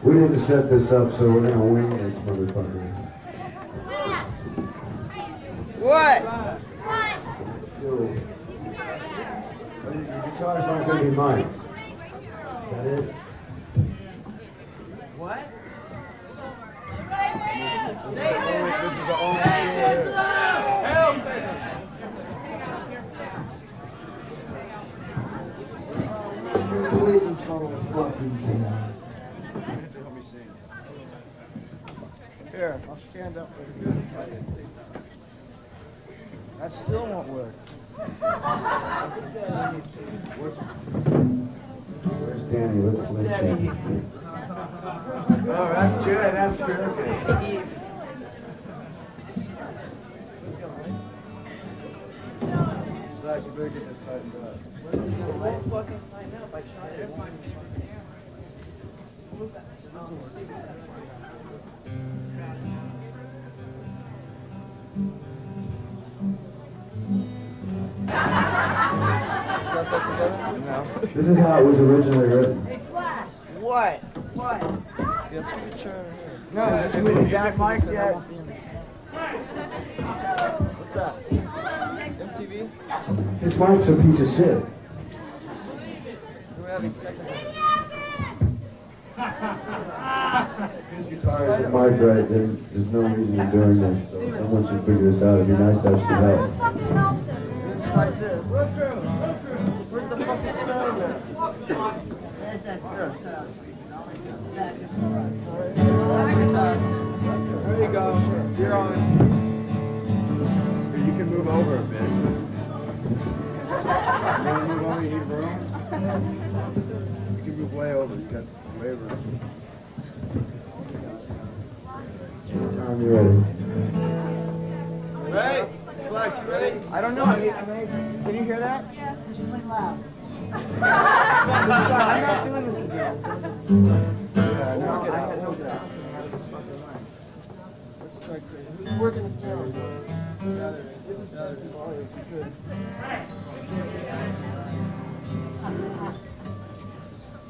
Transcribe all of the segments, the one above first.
We didn't set this up, so we're gonna wing this motherfucker. What? Yo. Your guitar's not gonna be mine. Is that it? What? Here, I'll stand up for you. That still won't work. Where's Danny? Let's lynch him. Oh, that's good. That's good. Slash, you better get this tightened up. It won't fucking tighten up. I tried it. No. This is how it was originally written. Hey, Slash! What? What? Yes, switch over here. No, just move it back, Mike. Yeah. What's that? MTV? His mic's a piece of shit. We're having technical. His guitar isn't mic right, then there's no reason you're doing this. So someone should figure this out. It'd be nice to have some help. It's like this. Where's the fucking cylinder? There you go. You're on. You can move over a bit. You want to move over? You need room? You can move way over. You got way room. Anytime you're ready. Right? Slash, you ready? I don't know. Can you hear that? Yeah, it's really loud. I'm not doing this again. Yeah, No, knock it I out. had no sound. Let's try crazy. Who's working the sound? Yeah, there is. Give us some volume if you could.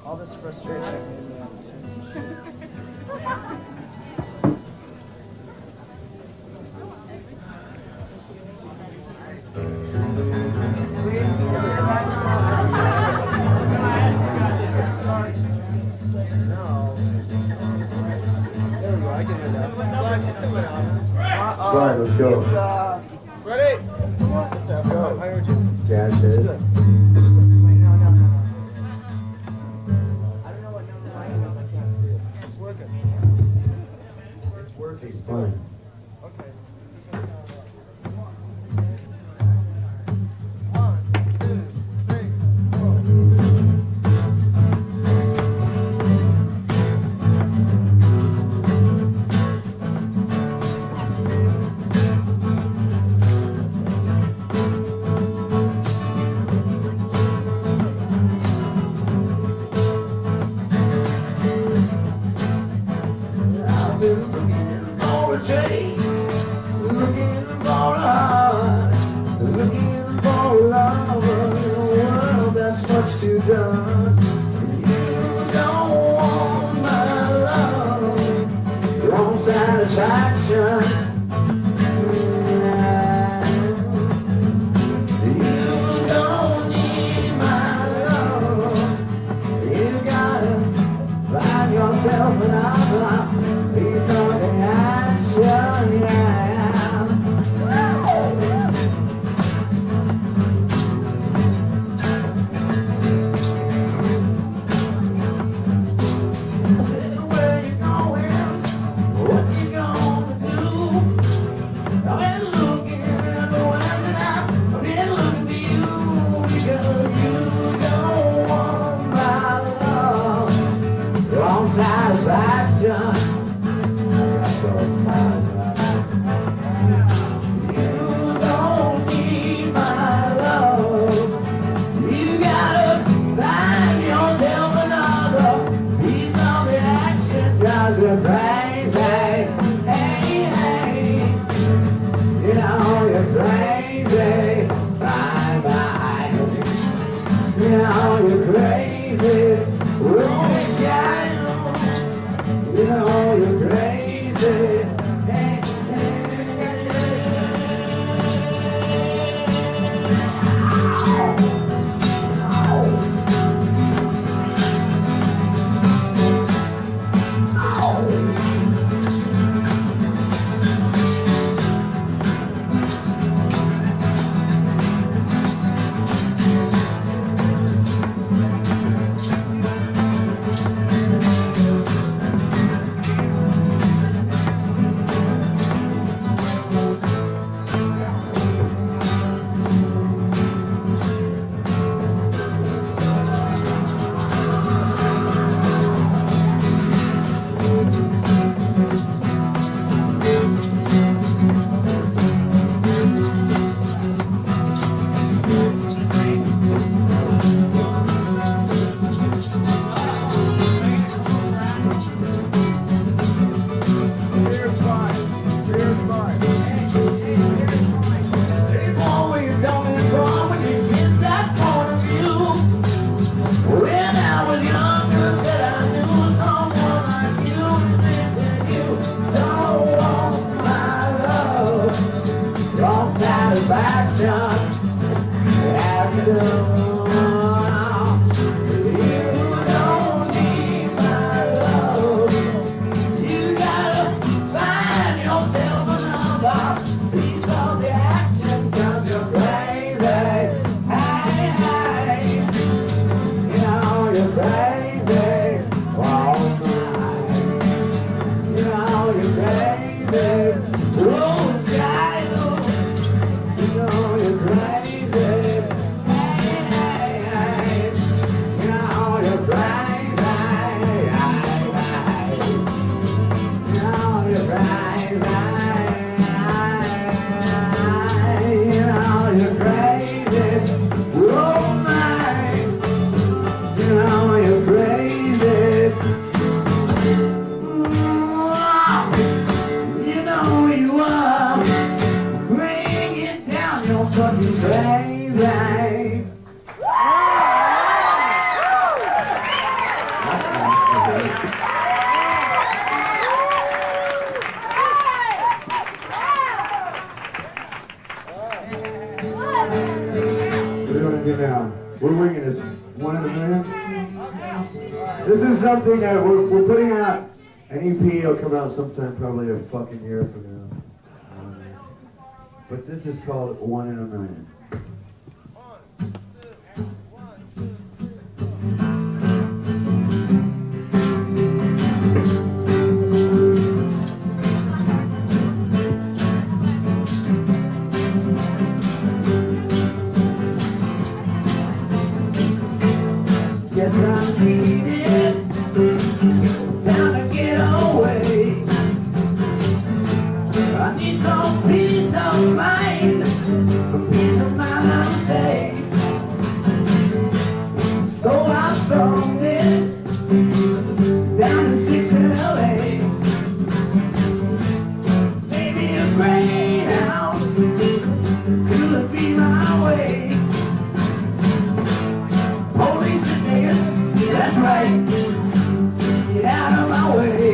All this frustration. Right, let's go. Ready? Go. I heard you. Gash it. I don't know what number mine is. I can't see it. It's working. It's working. Fine. Okay. Now, we're winging this 1 in a million. This is something that we're putting out. An EP will come out sometime, probably a fucking year from now. But this is called 1 in a million. Yes, I need it. Time to get away. I need some peace of mind. Some peace of mind, I'll say. So I found it down to 6 in LA. Maybe a Greyhound could be my way. Police and niggas, that's right. Get out of my way.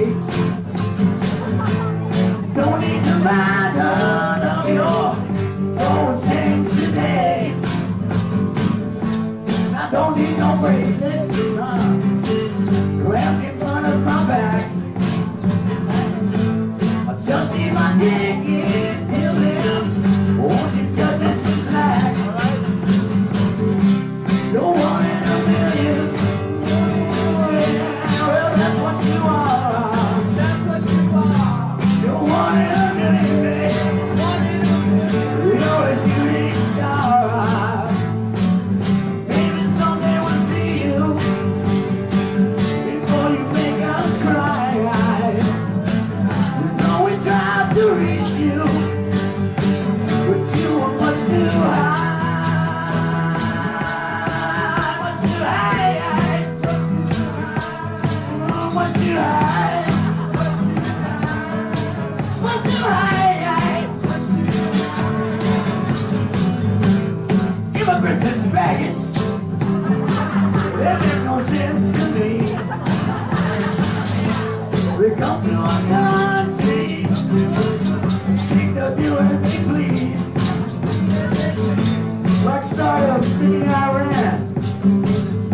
Don't need to buy none of your old things today. I don't need no bracelets, clamped in front of my back. I just need my ticket, till then, won't you just this is black? No 1 in a million. Well, that's what you are. That's what you are. You're 1 in a million, baby. 1 in a million. You're a shooting star. Maybe someday we'll see you before you make us cry. You know we tried to reach you, but you were much too high. Much too high. Much too high. Much too high. Immigrants and faggots, they make no sense to me. They come to our country, think they'll do as they please. Like startups in Iran,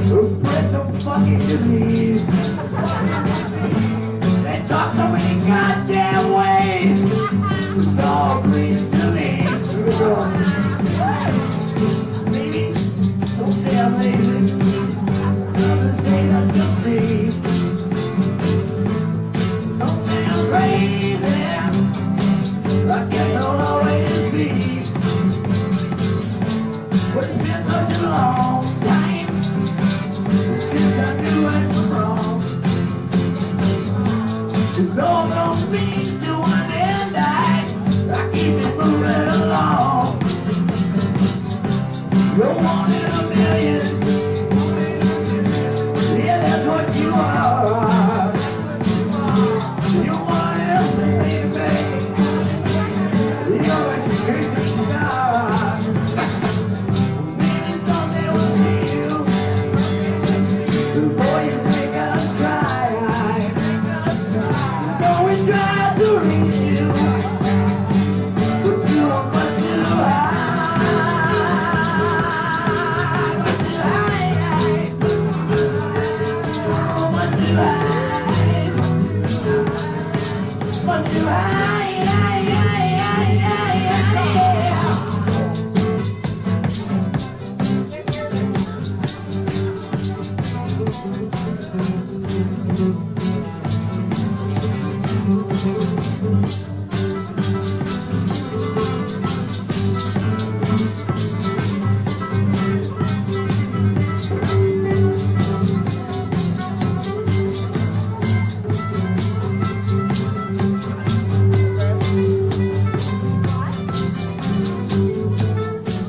who spread some fucking disease. They talk so many goddamn ways. It's all green to me. Maybe someday I'm lazy. Others say that's just me. Someday I'm crazy. I guess I'll always be. But it's been such a long time since I knew it was wrong. It's all those means to an end. I keep it moving along. You're 1 in a million. Yeah, that's what you are. You're 1 in a million, baby. You're a shooting star. Maybe someday we'll see you before you make us cry. Though we tried to reach you, but you are much too high. Much too high. Much too high. Much too high.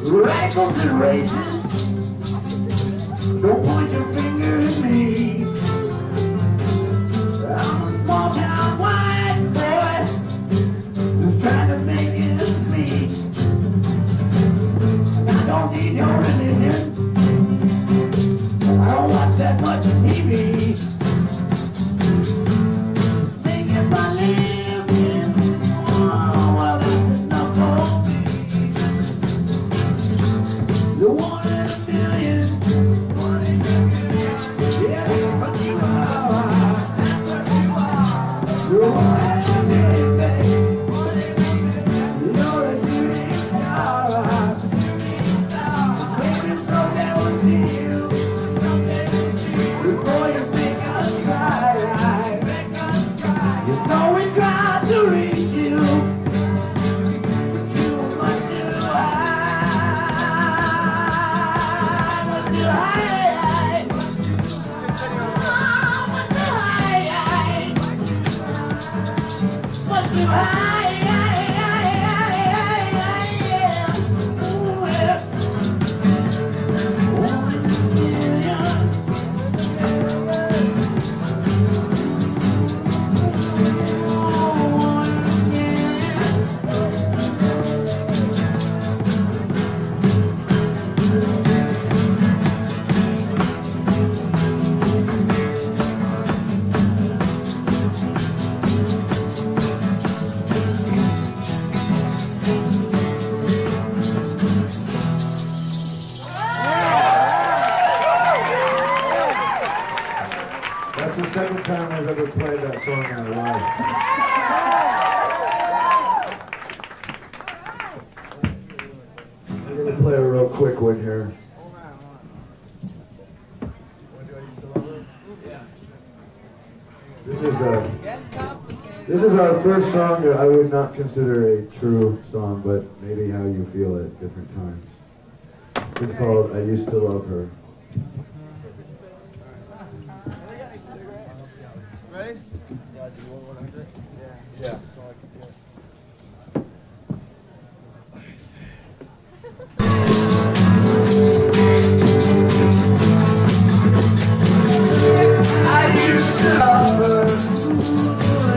Radicals and racists, don't point your finger at me. I'm a small town white boy just trying to make it me. I don't need your religion. I don't watch that much TV. That's the second time I've ever played that song in my life. I'm gonna play a real quick one here. This is our first song that I would not consider a true song, but maybe how you feel at different times. It's called I Used to Love Her. Ready? Yeah, do you want 100? Yeah. Yeah. I used to love her,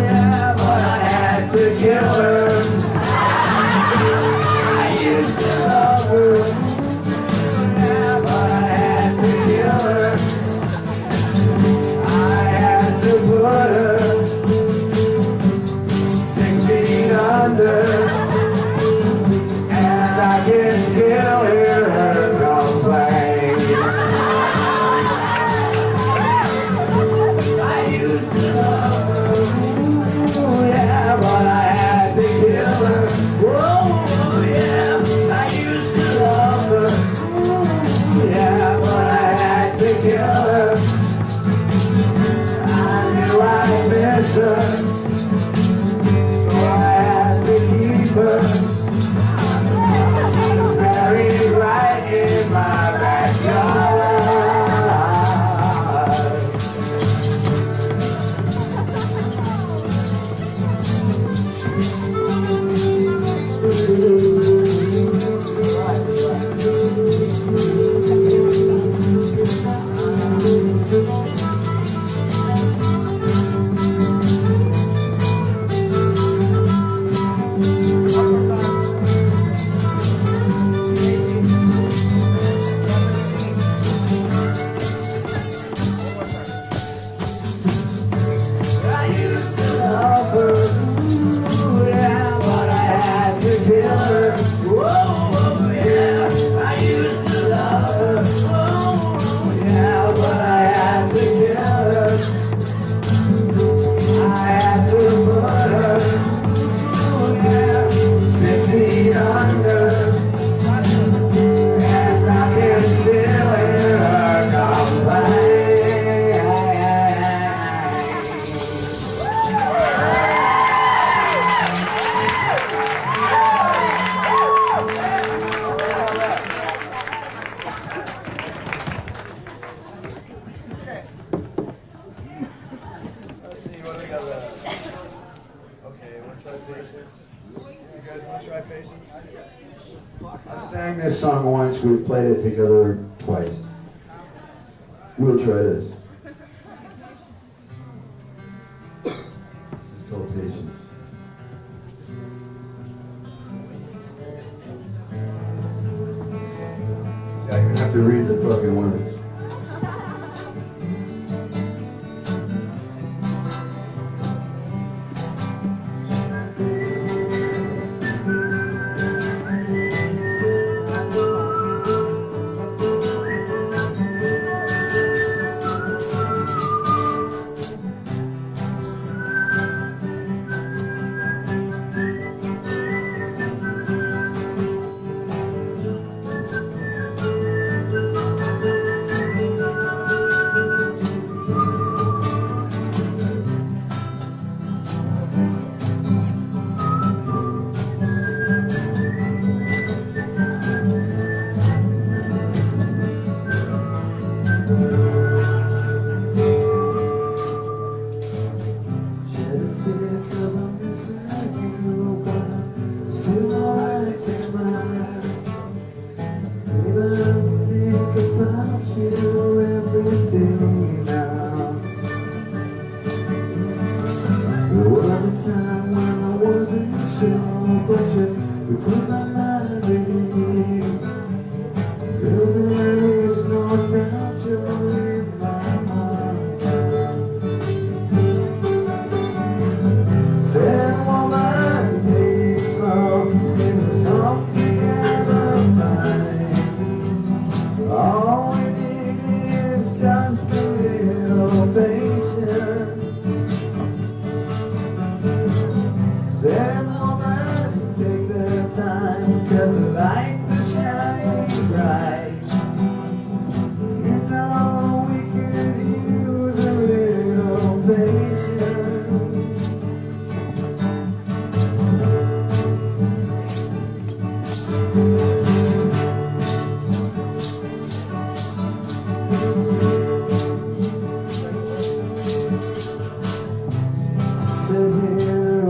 yeah, but I had to kill her. I used to love her, yeah, but I had to kill her. I had to put her 6 feet under, and I can still hear her complain. I used to love her, ooh, yeah, but I had to kill her. Whoa, yeah, I used to love her, ooh, yeah, but I had to kill her. I knew I missed her, so I had to keep her buried right in my backyard. I used to love her, ooh, yeah, but I had to kill her. Whoa, yeah, I used to love her, oh, yeah, but I had to kill her. I had to put her, ooh, yeah, 6 feet under, and I can still hear her complain. Let's see, what do we got left? Okay, wanna try patience? You guys wanna try patience? I sang this song once, we played it together twice. We'll try this. This is called Patience. See, I even have to read the fucking words.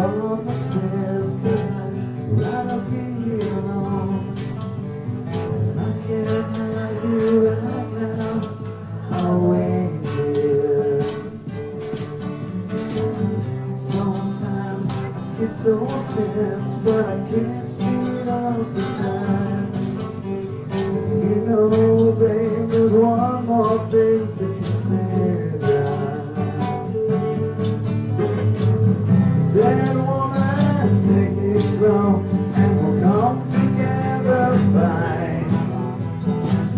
on the stairs tonight, right up here alone. I can't have you right now, always here. Sometimes I get so tense, but I can't see it all the time. You know, babe, there's one more thing to consider. Said woman, take it slow, and we'll come together fine.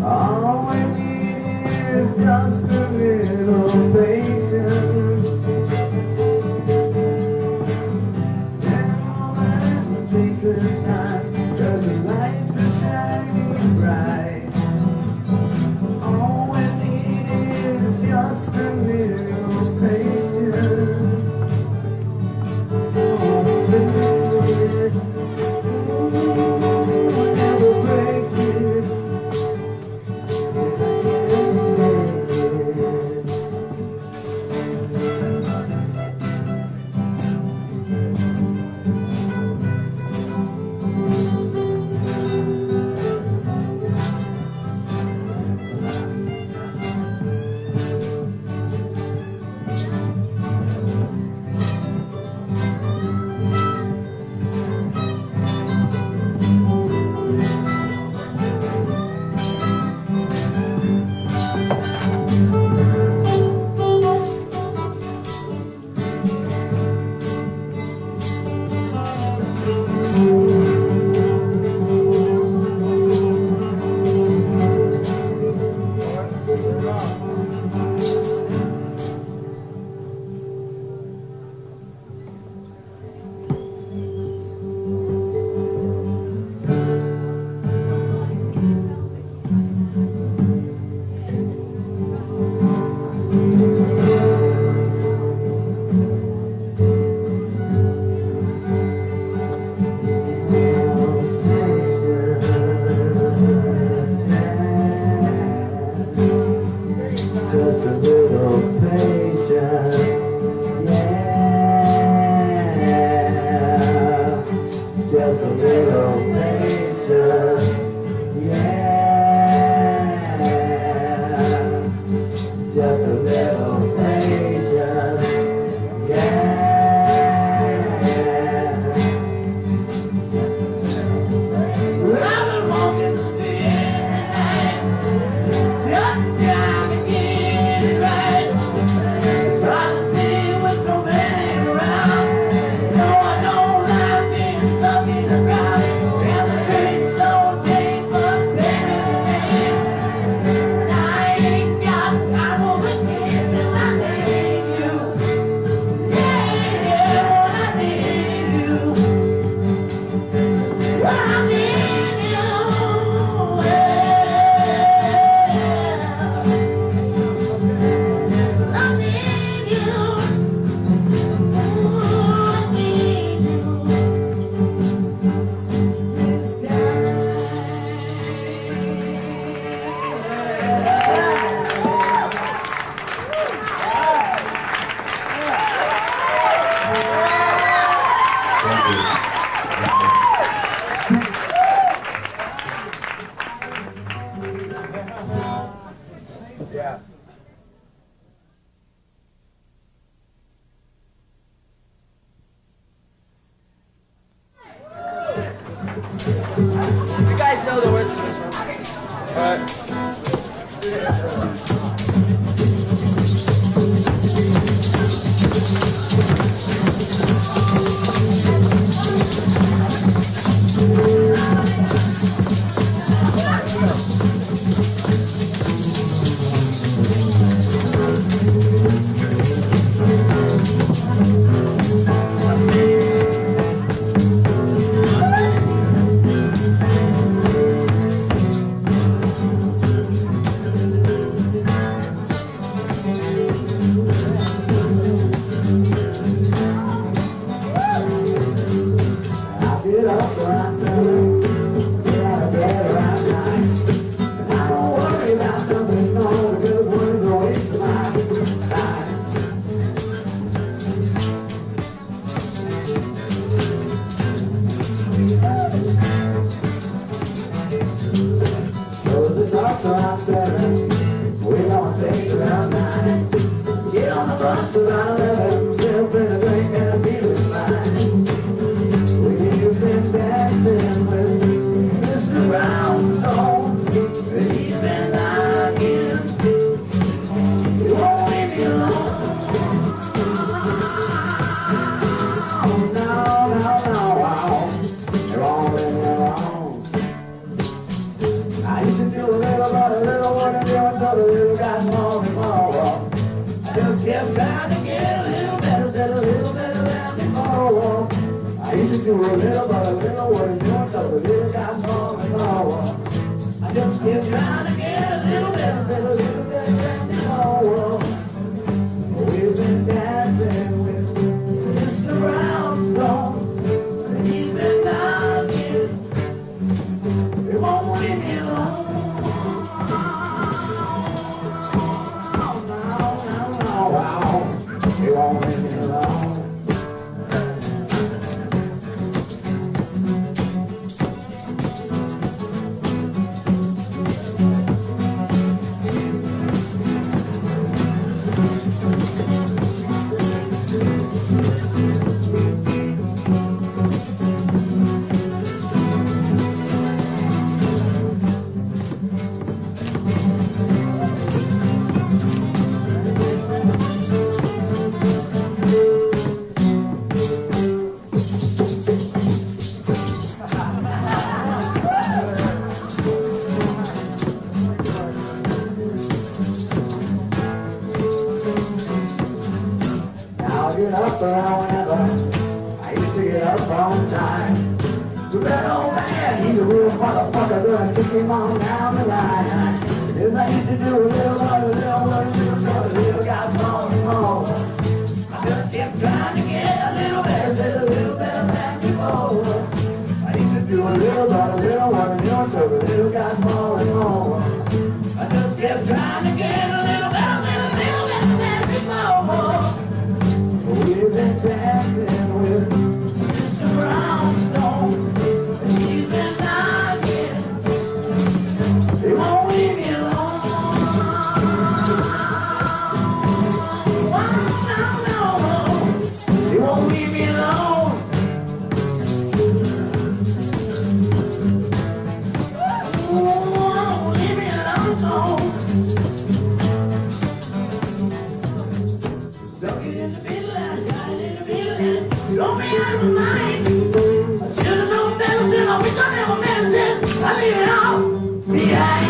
All we need is just a little patience. Said woman, take your time, 'cause the lights are shining bright. All we need is just a little patience. Just a little patience, yeah. Just a little patience, yeah. Just a little patience, yeah. Well, I've been walking the streets at night, just trying to get it right. Trying to see what's so many around. No, I don't like being stuck in the crowd. And the streets don't change, but better than I ain't got time for the kids, and I need you. Yeah, I need you. I need you. I need Yeah. You guys know the words to this one. do a little, but a little what I'm doing, so the little got more and more. I just keep trying to get a little bit more. We've been dancing with Mr. Brownstone, and he's been knocking. It won't leave me alone. It won't leave me alone. Get up whenever I used to get up on time. But that old man, he's a real motherfucker, gonna kick him on down the line. Yes, I used to do a little, got more and more. I just kept trying to get a little better than before. I used to do a little, what I'm doing, so the little got more and more. I just kept trying to get a little better than before. We've been dancing with Mr. Brownstone, and he's been knocking. He won't leave me alone. No. He won't leave me alone. Won't leave me alone. Stuck it in the middle. Don't be out of my mind. I should've known better then. I wish I never met it. I leave it all behind.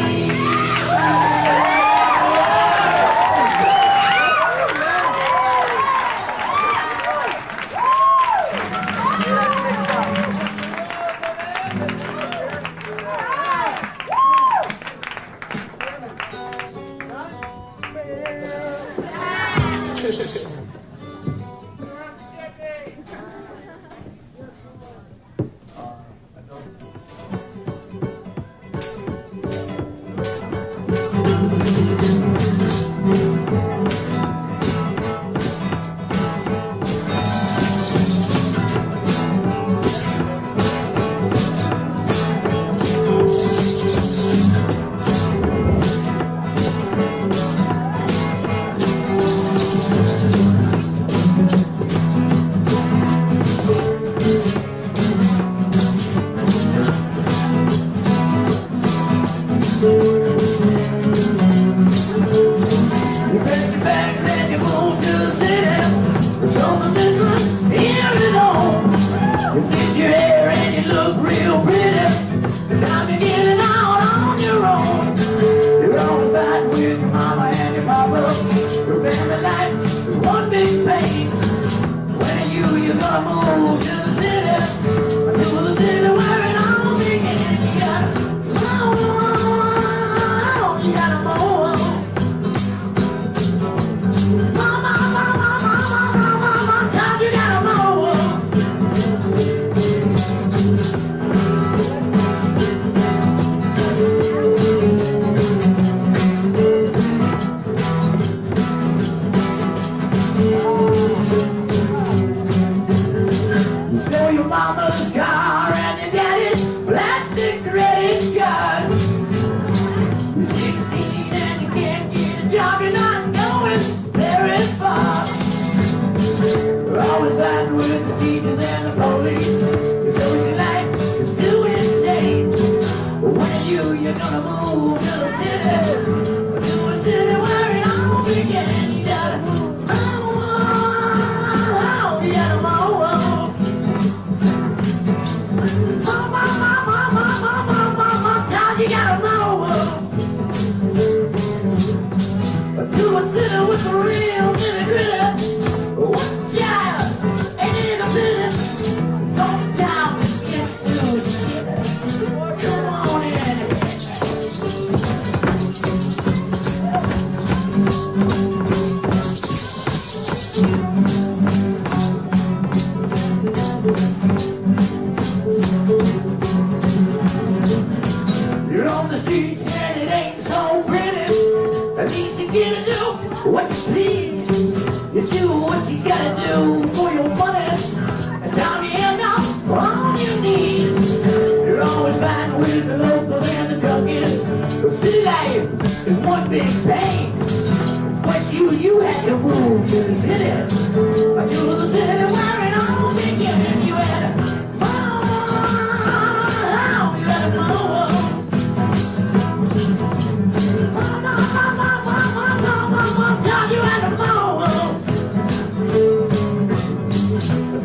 do for your money, and down you end up on your knees. You're always fighting with the locals and the junkies. The city life is one big pain. But you had to move to the city, to the city where it all began. You had to move, you had to move. You had to move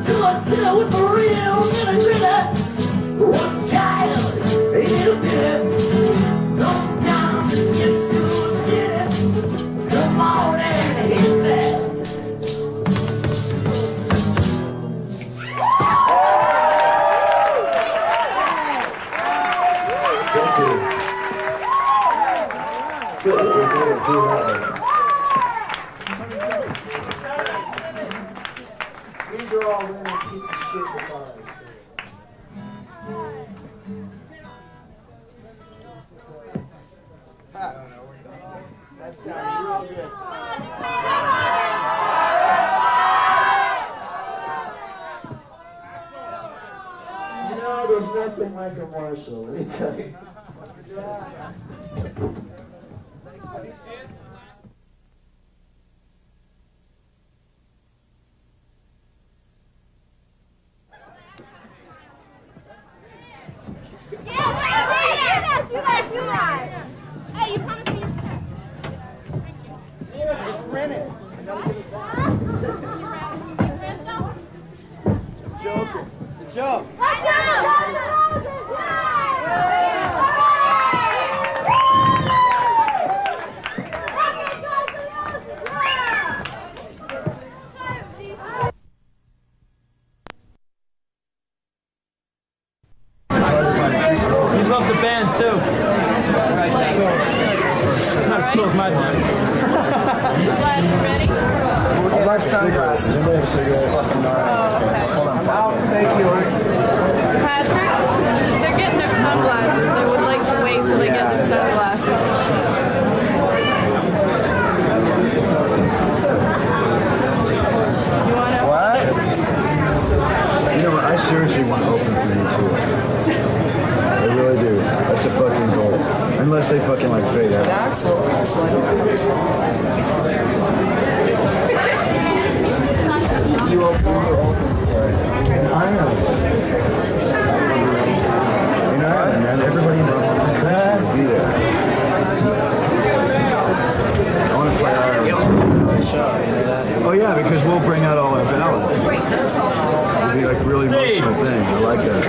to a city with the real nitty gritty. One child, a little bit. Sometimes it gets to the city. Come on and hit that. These are all little pieces of shit guitars. That sounds real good. You know, there's nothing like a Marshall, let me tell you. Hey, you promised me. It's rented. Jokers. The joke. Let's go! You love the band too. Not as cool as my band. I like sunglasses. This is fucking gnarly. Just hold on. Thank you. Patrick, they're getting their sunglasses. They would like to wait till they get their sunglasses. You wanna? What? You know what? I seriously want to open for you too. I really do. That's a fucking goal. Unless they fucking like fade out. Axel, I don't know. You open for I know. You know, man. Everybody knows I'm going to be there. I want to play Ireland. Oh yeah, because we'll bring out all our ballads. It'll be like really emotional thing. I like that.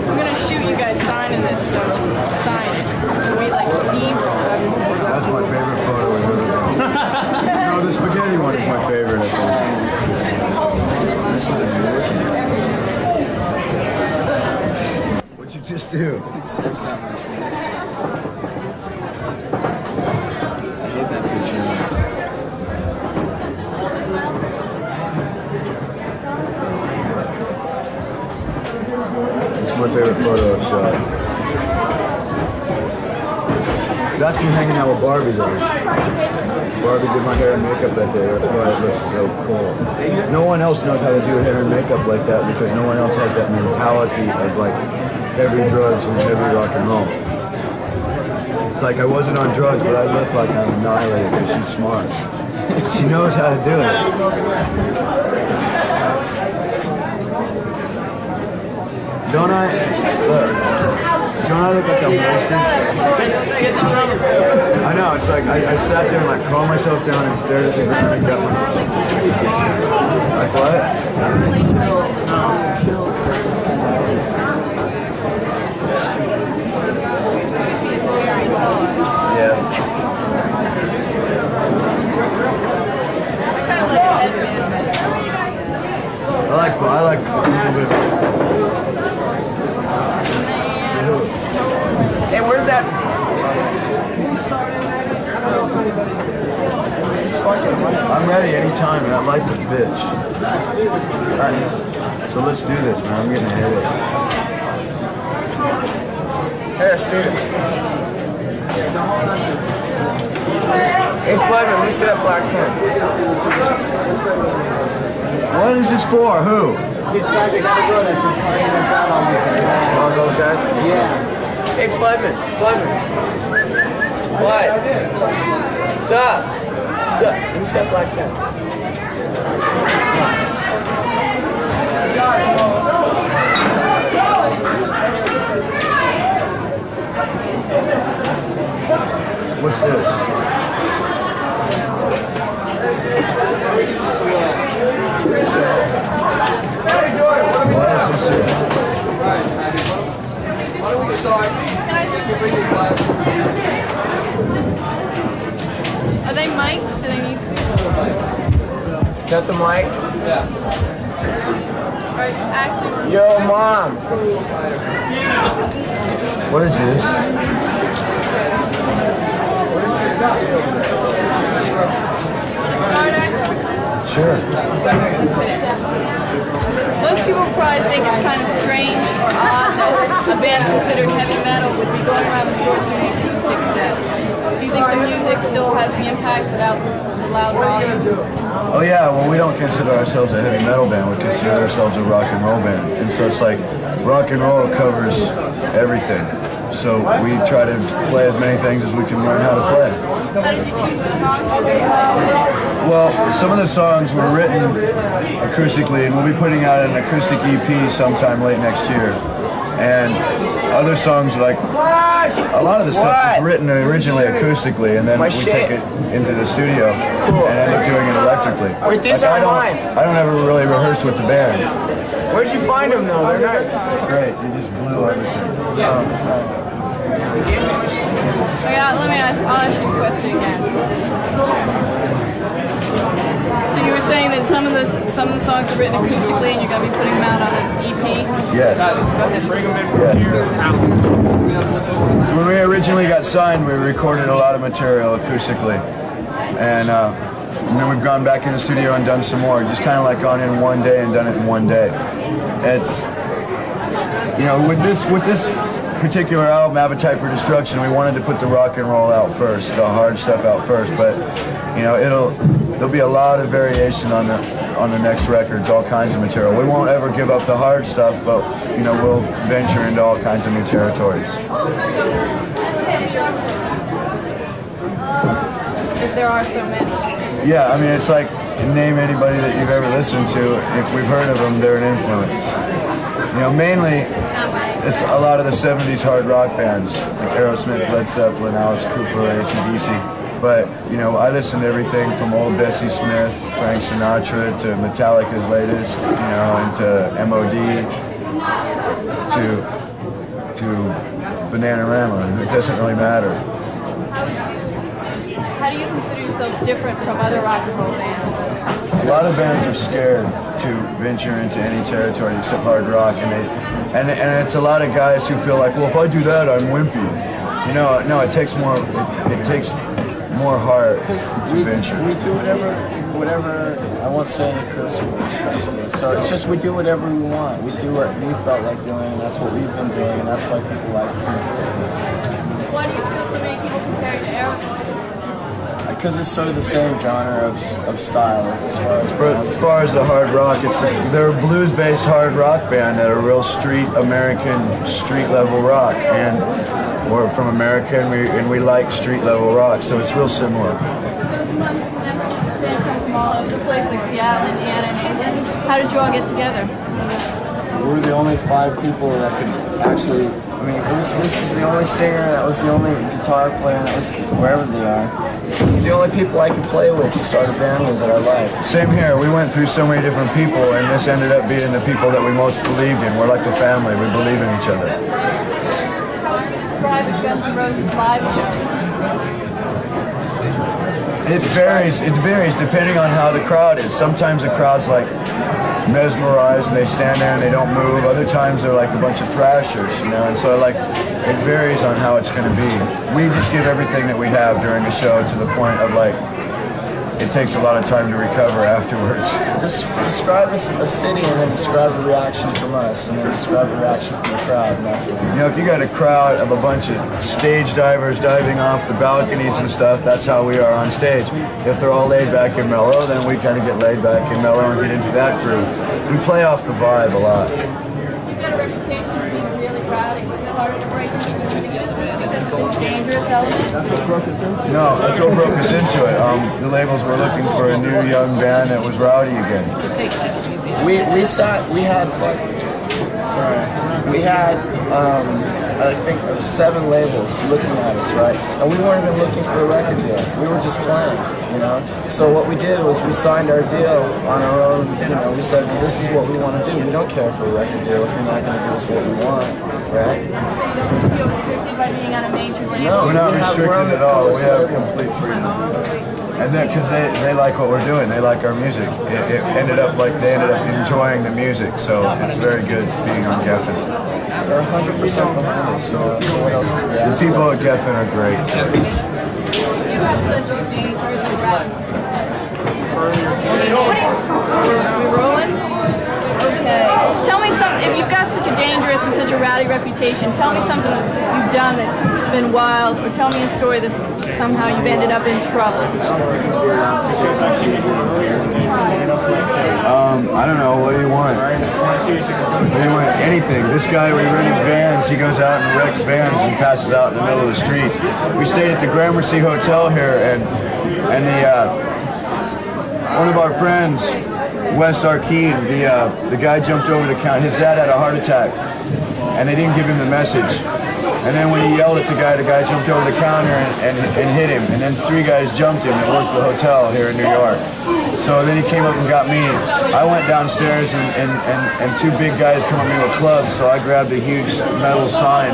We're gonna shoot you guys signing this, so sign it. We like B-roll. That's my favorite photo we've ever done. No, the spaghetti one is my favorite, I think. What'd you just do? I hate that picture. It's my favorite photo I've shot. That's me hanging out with Barbie though. Barbie did my hair and makeup that day. That's why it looks so cool. No one else knows how to do hair and makeup like that because no one else has that mentality of like heavy drugs and heavy rock and roll. It's like I wasn't on drugs, but I look like I'm annihilated because she's smart. She knows how to do it. Don't I? Look. Don't I look like I'm wasted? I know, it's like I sat there and like calmed myself down and stared at the ground and got my... Like what? Yeah. I like a little bit of... Hey, where's that? I'm ready anytime, man. I like this bitch. Alright, so let's do this, man. I'm getting a headache. Hey, student. Hey, Fledman, let me see that black pen. What is this for? Who? Oh, those guys? Yeah. Hey, Fledman. What? Duh. Let me see that black pen. What's this? Are they mics? Do they need to be? Is that the mic? Right, actually, Yo, Mom. What is this? start access? Sure. Most people probably think it's kind of strange or odd that a band considered heavy metal would be going around the stores doing acoustic sets. Do you think the music still has the impact without the loud volume? Oh yeah, well we don't consider ourselves a heavy metal band, we consider ourselves a rock and roll band. And so it's like rock and roll covers everything. So we try to play as many things as we can learn how to play. How did you choose what songs you wrote? Well, some of the songs were written acoustically, and we'll be putting out an acoustic EP sometime late next year. And other songs, like a lot of the stuff was written originally acoustically, and then we take it into the studio and end up doing it electrically. Wait, these are mine. I don't ever really rehearse with the band. Where'd you find them though? They're nice. Great, you just blew everything. I'll ask you this question again. So you were saying that some of the songs are written acoustically and you're going to be putting them out on an EP? Yes. Go ahead. When we originally got signed, we recorded a lot of material acoustically. And then we've gone back in the studio and done some more. Just kind of like gone in one day and done it in one day. It's, you know, with this particular album, Appetite for Destruction, we wanted to put the rock and roll out first, the hard stuff out first. But you know, there'll be a lot of variation on the next records, all kinds of material. We won't ever give up the hard stuff, but you know, we'll venture into all kinds of new territories. If there are so many. Yeah, I mean, it's like, name anybody that you've ever listened to. If we've heard of them, they're an influence. You know, mainly, it's a lot of the 70s hard rock bands, like Aerosmith, Led Zeppelin, Alice Cooper, AC/DC. But, you know, I listen to everything from old Bessie Smith, Frank Sinatra, to Metallica's latest, you know, and to M.O.D., to Bananarama. It doesn't really matter. How do you consider yourselves different from other rock and roll bands? A lot of bands are scared to venture into any territory except hard rock, and it's a lot of guys who feel like, well, if I do that, I'm wimpy. You know, no, it takes more. It takes more heart to venture. We do whatever. I won't say any curse words. So it's just we do whatever we want. We do what we felt like doing, and that's what we've been doing, and that's why people like us in the first place. Why do you feel so many people compare you to Aerosmith? Because it's sort of the same genre of style as far as the hard rock, they're a blues-based hard rock band that are real American street-level rock, and we're from America, and we like street-level rock, so it's real similar. This band comes from all over the place, like Seattle, Indiana, and England. How did you all get together? We're the only 5 people that could actually. I mean, this was the only singer, that was the only guitar player, that was wherever they are. He's the only people I could play with to start a band with that I like. Same here. We went through so many different people, and this ended up being the people that we most believed in. We're like a family. We believe in each other. How would you describe a Guns N' Roses live show? It varies. It varies depending on how the crowd is. Sometimes the crowd's like mesmerized and they stand there and they don't move. Other times they're like a bunch of thrashers, you know. And so like it varies on how it's going to be. We just give everything that we have during the show to the point of like it takes a lot of time to recover afterwards. Describe a city and then describe the reaction from us and then describe the reaction from the crowd. And that's what You know, if you got a crowd of a bunch of stage divers diving off the balconies and stuff, that's how we are on stage. If they're all laid back and mellow, then we kind of get laid back and mellow and get into that groove. We play off the vibe a lot. You've got a reputation for being really rowdy. Is it harder to break into the music business because of the dangerous element? No, that's what broke us into it. The labels were looking for a new young band that was rowdy again. we had I think there was 7 labels looking at us, right? And we weren't even looking for a record deal. We were just playing, you know? So what we did was we signed our deal on our own, you know, we said, well, this is what we want to do. We don't care for a record deal if you're not going to give us what we want, right? So you don't feel restricted by being on a major label? No, We're not restricted at all. We have complete freedom. And then, because they like what we're doing, they like our music. It ended up like they ended up enjoying the music, so it's very good being on Geffen. They're 100% behind us, so what else could we The ask? people at Geffen are great. You have such a dangerous and rowdy. We rolling? Okay. Tell me something. If you've got such a dangerous and such a rowdy reputation, tell me something you've done that's been wild, or tell me a story that's somehow you've ended up in trouble. I don't know. What do you want? What do you want? Anything. This guy, we rented vans. He goes out and wrecks vans and passes out in the middle of the street. We stayed at the Gramercy Hotel here, and one of our friends, West Arkeen, the guy jumped over the counter. His dad had a heart attack, and they didn't give him the message. And then when he yelled at the guy jumped over the counter and hit him. And then 3 guys jumped him that worked the hotel here in New York. So then he came up and got me. I went downstairs and 2 big guys come at me with clubs. So I grabbed a huge metal sign,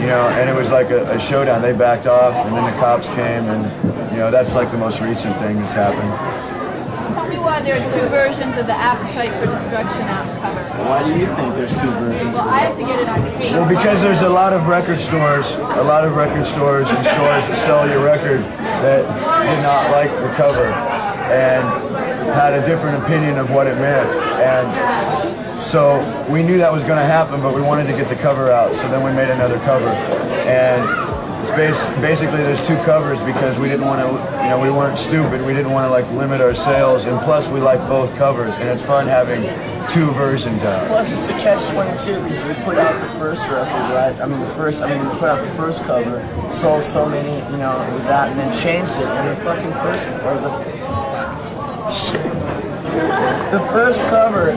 you know, and it was like a showdown. They backed off, and then the cops came, and you know, that's like the most recent thing that's happened. Tell me why there are 2 versions of the Appetite for Destruction out cover. Why do you think there's 2 versions? Well, I have to get it on tape. Well, because there's a lot of record stores and stores that sell your record that did not like the cover and had a different opinion of what it meant. And so we knew that was going to happen, but we wanted to get the cover out. So then we made another cover. And it's basically there's 2 covers because we didn't want to, you know, we weren't stupid. We didn't want to like limit our sales. And plus we like both covers, and it's fun having 2 versions out. Plus, it's a catch-22 because we put out the first record, right? We put out the first cover, sold so many, you know, with that, and then changed it. And the fucking first, or the first cover,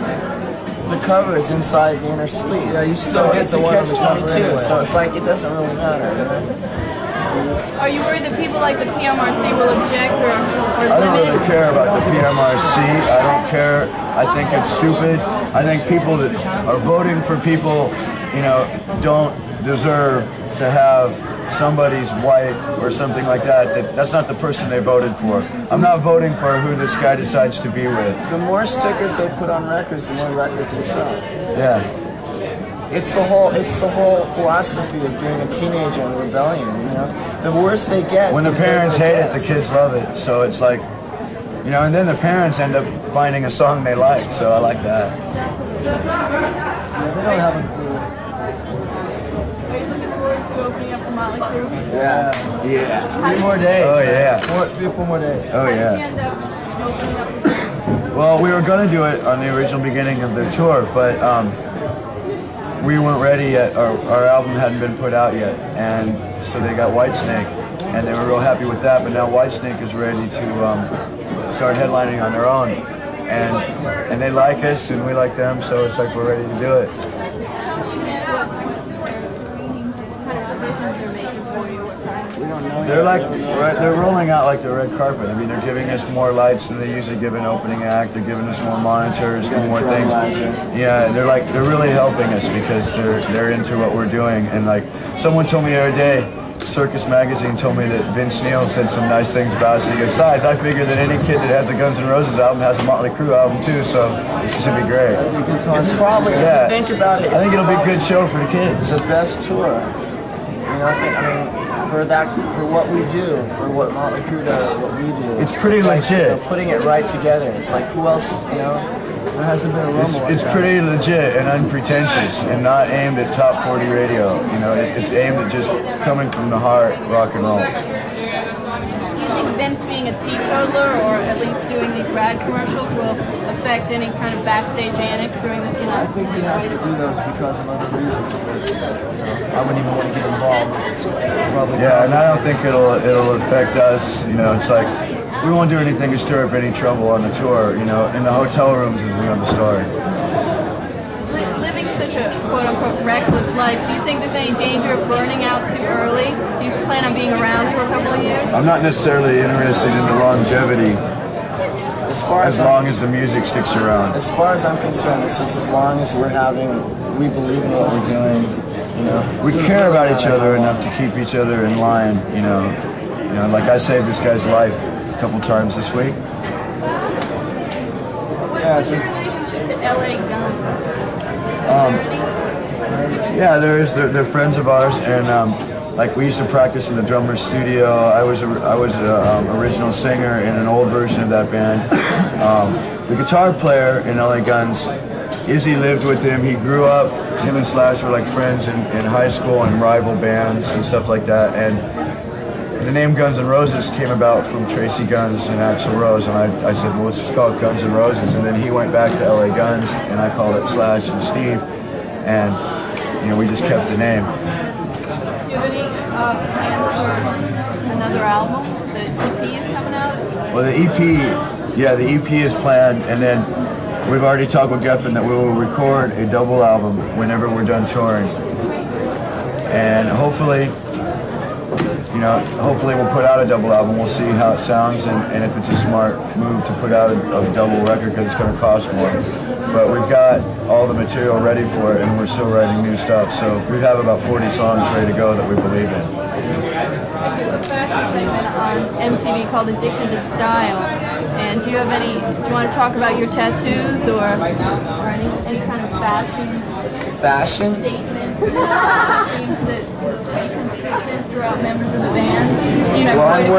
the cover is inside the inner sleeve. Yeah, you so it's a catch-22. Anyway. So it's like it doesn't really matter. You know? Are you worried that people like the PMRC will object or I don't limit? really care about the PMRC. I don't care. I think it's stupid. I think people that are voting for people, you know, don't deserve to have somebody's wife or something like that. That's not the person they voted for. I'm not voting for who this guy decides to be with. The more stickers they put on records, the more records we sell. Yeah. It's the whole philosophy of being a teenager in rebellion, you know? The worse they get. When the parents hate it, the kids love it. So it's like, you know, and then the parents end up finding a song they like, so I like that. Yeah, they don't have a clue. Are you looking forward to opening up the Motley Crue? Yeah. Yeah. 3 more days. Oh, yeah. 4 more days. Oh, How did you yeah. end up opening up the Well, we were going to do it on the original beginning of the tour, but we weren't ready yet. Our album hadn't been put out yet, and so they got Whitesnake, and they were real happy with that. But now Whitesnake is ready to start headlining on their own, and they like us, and we like them, so it's like we're ready to do it. They're rolling out like the red carpet. I mean, they're giving us more lights than they usually give an opening act. They're giving us more monitors and more things. Yeah, they're really helping us because they're into what we're doing. And like someone told me the other day, Circus Magazine told me that Vince Neil said some nice things about us. Besides, I figure that any kid that has a Guns N' Roses album has a Motley Crue album too, so this should be great. It's probably, Yeah. think about it. I think it'll be a good show for the kids. The best tour. You know, for what we do, for what Motley Crue does, what we do. It's pretty like, legit. you know, putting it right together. It's like, who else, you know? There hasn't been a rumble like It's that. pretty legit and unpretentious and not aimed at top 40 radio. You know, it's aimed at just coming from the heart, rock and roll. Do you think Vince being a teetotaler or at least doing these rad commercials will affect any kind of backstage annex during this, you know? I think we have to do those because of other reasons. I wouldn't even want to get involved. Probably Yeah, and I don't think it'll affect us. You know, it's like we won't do anything to stir up any trouble on the tour. You know, in the hotel rooms is another story. Living such a quote-unquote reckless life, do you think there's any danger of burning out too early? Do you plan on being around for a couple of years? I'm not necessarily interested in the longevity as far as long as the music sticks around. As far as I'm concerned, it's just as long as we believe in what we're doing, you know. We care about each other enough to keep each other in line, you know. Like I saved this guy's life a couple times this week. What's your relationship to LA Guns? Yeah, they're friends of ours, and like we used to practice in the drummer's studio. I was an original singer in an old version of that band. The guitar player in LA Guns, Izzy lived with him. He grew up. Him and Slash were like friends in high school and rival bands and stuff like that. And the name Guns N' Roses came about from Tracy Guns and Axl Rose, and I said, well, let's just call it Guns N' Roses. And then he went back to LA Guns, and I called it Slash and Steve, and you know, we just kept the name. Do you have any plans for another album? The EP is coming out? Well, the EP is planned, and then we've already talked with Geffen that we will record a double album whenever we're done touring, and hopefully we'll put out a double album. We'll see how it sounds, and if it's a smart move to put out a double record, because it's going to cost more. But we've got all the material ready for it, and we're still writing new stuff. So we have about 40 songs ready to go that we believe in. I do a fashion segment on MTV called Addicted to Style. And do you want to talk about your tattoos or any kind of fashion statement that seems to be consistent throughout members of the band? Well, I'm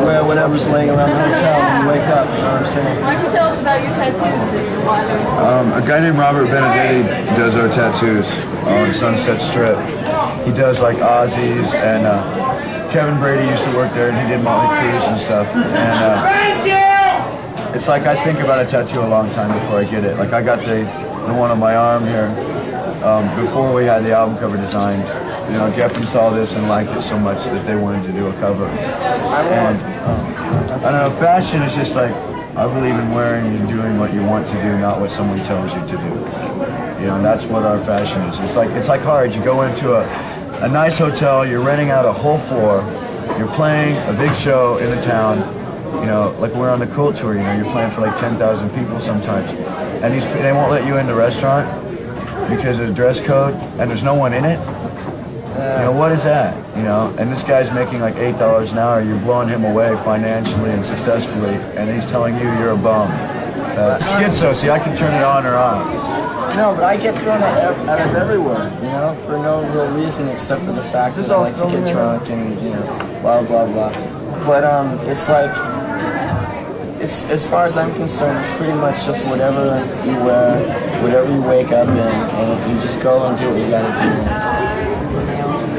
wear whatever's laying around the hotel when you wake up, you know what I'm saying? Why don't you tell us about your tattoos and why they're A guy named Robert Benedetti does our tattoos on Sunset Strip. He does like Ozzy's, and Kevin Brady used to work there, and he did Motley Crue and stuff. And it's like I think about a tattoo a long time before I get it. Like I got the one on my arm here before we had the album cover designed. You know, Geffen saw this and liked it so much that they wanted to do a cover. And I don't know, fashion is just like, I believe in wearing and doing what you want to do, not what someone tells you to do. You know, and that's what our fashion is. It's like hard. You go into a nice hotel, you're renting out a whole floor, you're playing a big show in a town, you know, like we're on the Cult tour, you know, you're playing for like 10,000 people sometimes. And they won't let you in the restaurant because of the dress code, and there's no one in it. You know, what is that? You know, and this guy's making like $8 an hour. You're blowing him away financially and successfully, and he's telling you you're a bum. Schizo, see, I can turn it on or off. No, but I get thrown out of everywhere, you know, for no real reason except for the fact that I like to get drunk and, you know, blah, blah, blah. But it's like, as far as I'm concerned, it's pretty much just whatever you wear, whatever you wake up in, and you just go and do what you gotta do.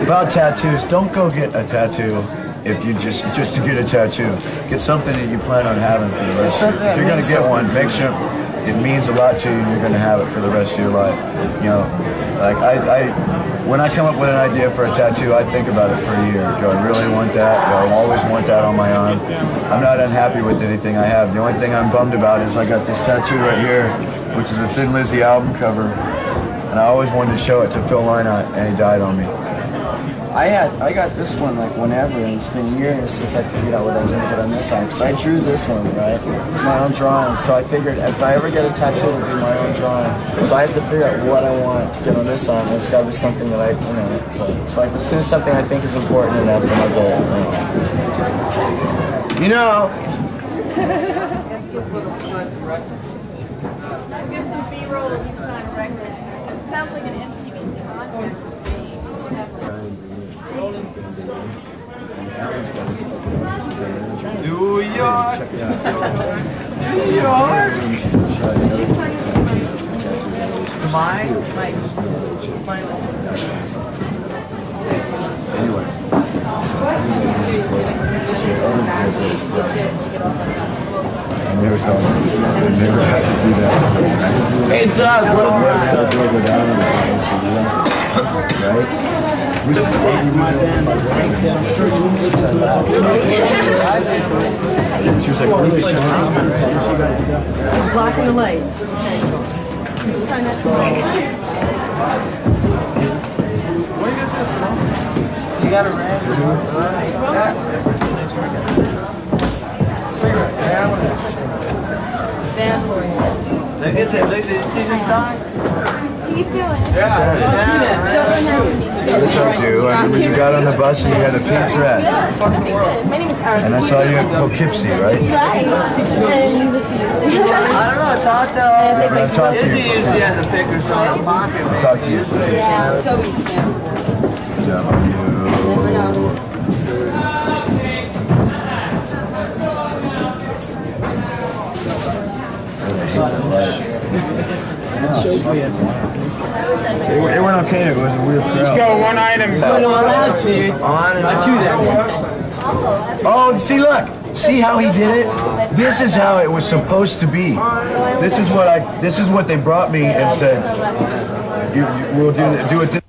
About tattoos, don't go get a tattoo if you just to get a tattoo. Get something that you plan on having for the rest of your life. If you're going to get one, make sure it means a lot to you and you're going to have it for the rest of your life. You know, like when I come up with an idea for a tattoo, I think about it for a year. Do I really want that? Do I always want that on my arm? I'm not unhappy with anything I have. The only thing I'm bummed about is I got this tattoo right here, which is a Thin Lizzy album cover, and I always wanted to show it to Phil Lynott, and he died on me. I got this one like whenever, and it's been years since I figured out what I was going to put on this side. Because I drew this one, right? It's my own drawing, so I figured if I ever get a tattoo, it'll be my own drawing. So I have to figure out what I want to get on this arm. It's got to be something that I, you know, so it's like as soon as something I think is important enough, then I'll go. You know. Get some B-roll of you sign a record. It sounds like an MTV contest. New York. Check it out. New York. Mine? Anyway. I never saw it. I never had to see that. Hey, Doug, I never had a door go down on the phone, right? We just she was like, what are you showing? Black and the light. Sign that what are you guys gonna smoke? You got a red? Cigarette. Dan for you. Look at that. Look, did you see this dog? What are you doing? Yeah, that's what I do. I remember you got on the bus and you had a pink dress. My name is Erica. And I saw you in Poughkeepsie, right? Right. And music for you. I don't know. Talk to I'm gonna talk to Izzy you. usually has a pick or so in his pocket. I'll talk to you. Good job on you. It went okay. It was a weird crowd. Go one item. Oh, see, look. See how he did it? This is how it was supposed to be. This is what they brought me and said, we'll do it.